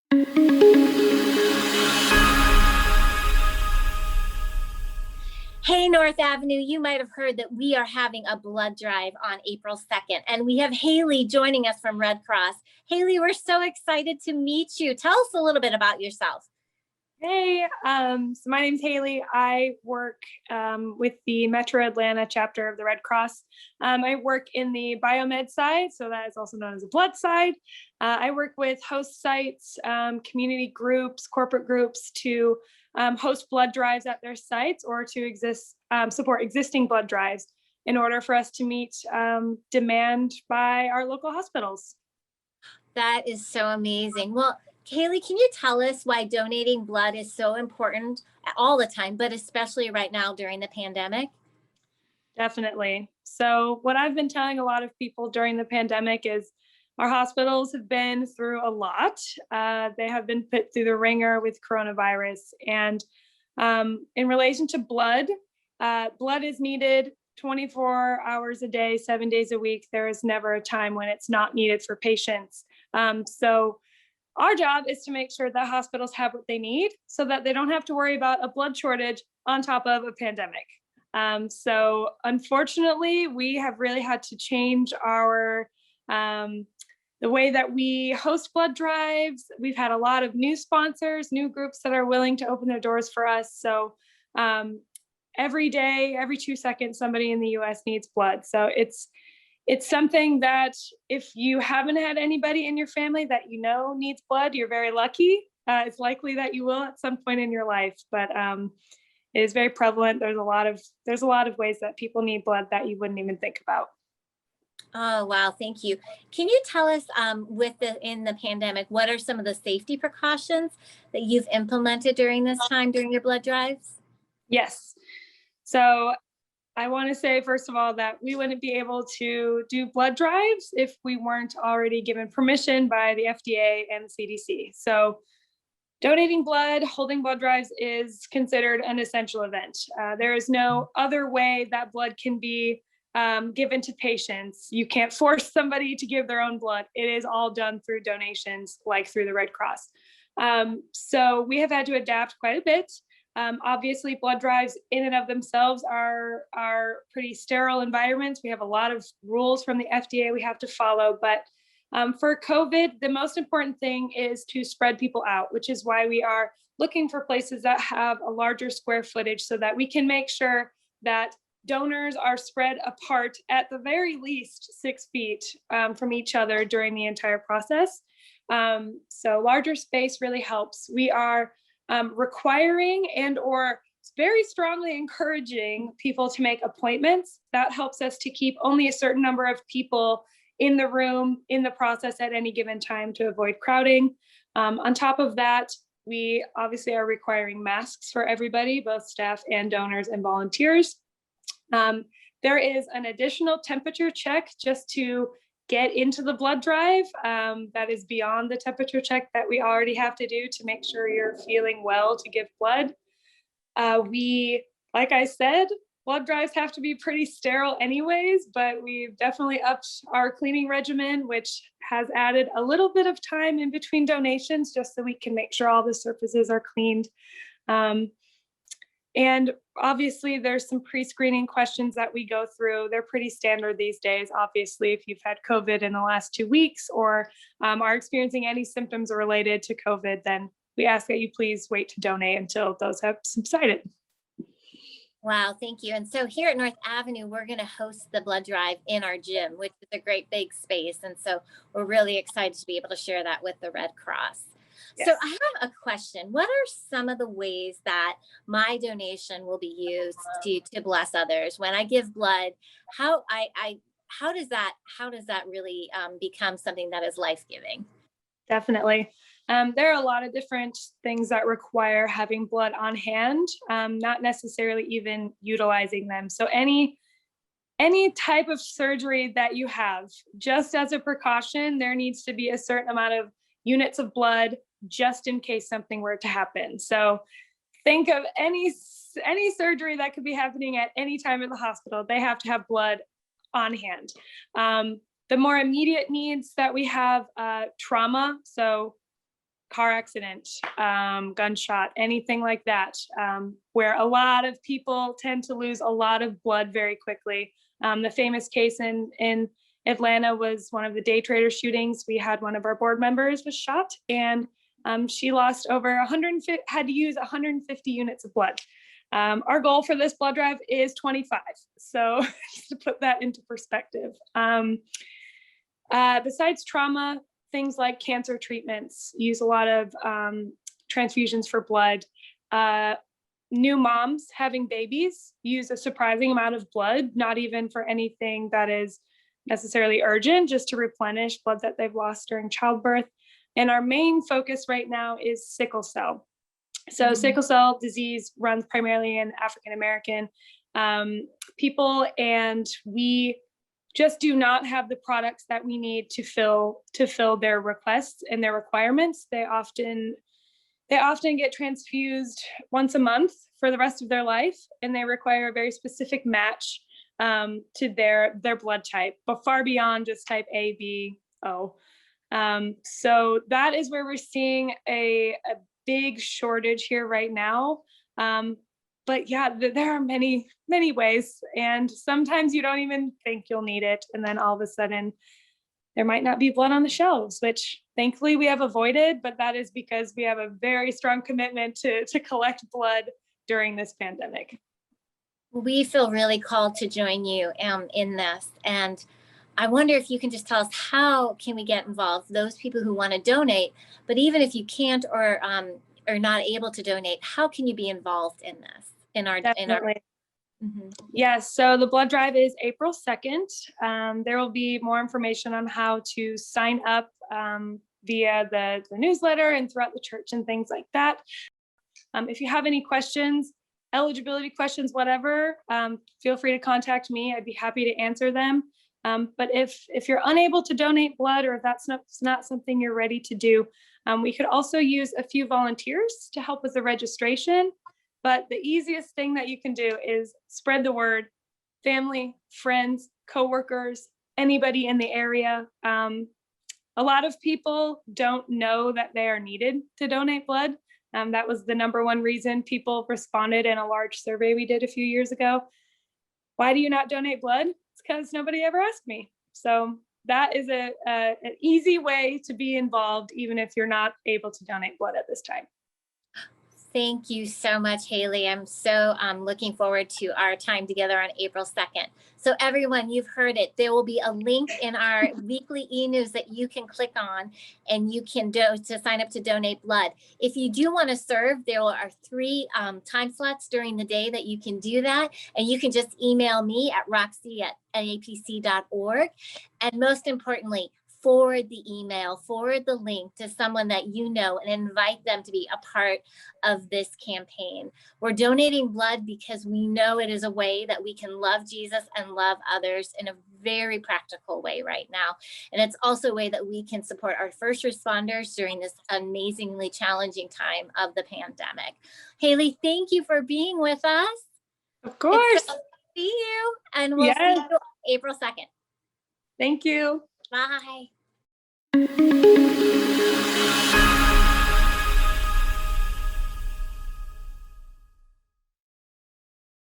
Hey, North Avenue, you might have heard that we are having a blood drive on April 2nd, and we have Haley joining us from Red Cross. Haley, we're so excited to meet you. Tell us a little bit about yourself. Hey, so my name's Haley. I work with the Metro Atlanta chapter of the Red Cross. I work in the biomed side, so that is also known as the blood side. I work with host sites, community groups, corporate groups to host blood drives at their sites or to support existing blood drives in order for us to meet demand by our local hospitals. That is so amazing. Well, Haley, can you tell us why donating blood is so important all the time, but especially right now during the pandemic? Definitely. So what I've been telling a lot of people during the pandemic is our hospitals have been through a lot. They have been put through the ringer with coronavirus. And in relation to blood, blood is needed 24 hours a day, 7 days a week. There is never a time when it's not needed for patients. So our job is to make sure that hospitals have what they need so that they don't have to worry about a blood shortage on top of a pandemic. So unfortunately, we have really had to change our the way that we host blood drives. We've had a lot of new sponsors, new groups that are willing to open their doors for us. So every day, every 2 seconds, somebody in the US needs blood. So it's something that if you haven't had anybody in your family that you know needs blood, you're very lucky. It's likely that you will at some point in your life, but it is very prevalent. There's a lot of ways that people need blood that you wouldn't even think about. Oh, wow. Thank you. Can you tell us in the pandemic, what are some of the safety precautions that you've implemented during this time, during your blood drives? Yes. So I want to say, first of all, that we wouldn't be able to do blood drives if we weren't already given permission by the FDA and the CDC. So donating blood, holding blood drives is considered an essential event. There is no other way that blood can be given to patients. You can't force somebody to give their own blood. It is all done through donations, like through the Red Cross. So we have had to adapt quite a bit. Obviously, blood drives in and of themselves are pretty sterile environments. We have a lot of rules from the FDA we have to follow, but for COVID, the most important thing is to spread people out, which is why we are looking for places that have a larger square footage so that we can make sure that donors are spread apart at the very least 6 feet from each other during the entire process. So larger space really helps. We are requiring or very strongly encouraging people to make appointments. That helps us to keep only a certain number of people in the room, in the process at any given time to avoid crowding. On top of that, we obviously are requiring masks for everybody, both staff and donors and volunteers. There is an additional temperature check just to get into the blood drive. That is beyond the temperature check that we already have to do to make sure you're feeling well to give blood. Like I said, blood drives have to be pretty sterile anyways, but we've definitely upped our cleaning regimen, which has added a little bit of time in between donations just so we can make sure all the surfaces are cleaned. And obviously there's some pre-screening questions that we go through. They're pretty standard these days. Obviously, if you've had COVID in the last 2 weeks or are experiencing any symptoms related to COVID, then we ask that you please wait to donate until those have subsided. Wow, thank you. And so here at North Avenue, we're going to host the blood drive in our gym, which is a great big space. And so we're really excited to be able to share that with the Red Cross. Yes. So I have a question. What are some of the ways that my donation will be used to bless others? When I give blood, how does that really become something that is life-giving? Definitely. There are a lot of different things that require having blood on hand, not necessarily even utilizing them. So any type of surgery that you have, just as a precaution, there needs to be a certain amount of units of blood just in case something were to happen. So think of any surgery that could be happening at any time in the hospital. They have to have blood on hand. The more immediate needs that we have, trauma. So car accident, gunshot, anything like that, where a lot of people tend to lose a lot of blood very quickly. The famous case in Atlanta was one of the day trader shootings. We had one of our board members was shot, and she lost over 150, had to use 150 units of blood. Our goal for this blood drive is 25. So just to put that into perspective. Besides trauma, things like cancer treatments use a lot of transfusions for blood. New moms having babies use a surprising amount of blood, not even for anything that is necessarily urgent, just to replenish blood that they've lost during childbirth. And our main focus right now is sickle cell. So sickle cell disease runs primarily in African American people, and we just do not have the products that we need to fill their requests and their requirements. They often get transfused once a month for the rest of their life, and they require a very specific match to their blood type, but far beyond just type A, B, O. So that is where we're seeing a big shortage here right now. But yeah, there are many, many ways, and sometimes you don't even think you'll need it, and then all of a sudden there might not be blood on the shelves, which thankfully we have avoided, but that is because we have a very strong commitment to collect blood during this pandemic. We feel really called to join you in this, and I wonder if you can just tell us, how can we get involved? Those people who want to donate, but even if you can't or are not able to donate, how can you be involved in this? Definitely. Mm-hmm. Yes, so the blood drive is April 2nd. There will be more information on how to sign up via the newsletter and throughout the church and things like that. If you have any questions, eligibility questions, whatever, feel free to contact me. I'd be happy to answer them. But if you're unable to donate blood, or if that's not something you're ready to do, we could also use a few volunteers to help with the registration. But the easiest thing that you can do is spread the word. Family, friends, coworkers, anybody in the area. A lot of people don't know that they are needed to donate blood. That was the number one reason people responded in a large survey we did a few years ago. Why do you not donate blood? It's because nobody ever asked me. So that is an easy way to be involved, even if you're not able to donate blood at this time. Thank you so much, Haley. I'm so looking forward to our time together on April 2nd. So everyone, you've heard it. There will be a link in our weekly e-news that you can click on, and you can to sign up to donate blood. If you do want to serve, there are 3 time slots during the day that you can do that. And you can just email me at roxy@apc.org. And most importantly, forward the email, forward the link to someone that you know, and invite them to be a part of this campaign. We're donating blood because we know it is a way that we can love Jesus and love others in a very practical way right now. And it's also a way that we can support our first responders during this amazingly challenging time of the pandemic. Haley, thank you for being with us. Of course. So see you, and we'll see you April 2nd. Thank you. Bye.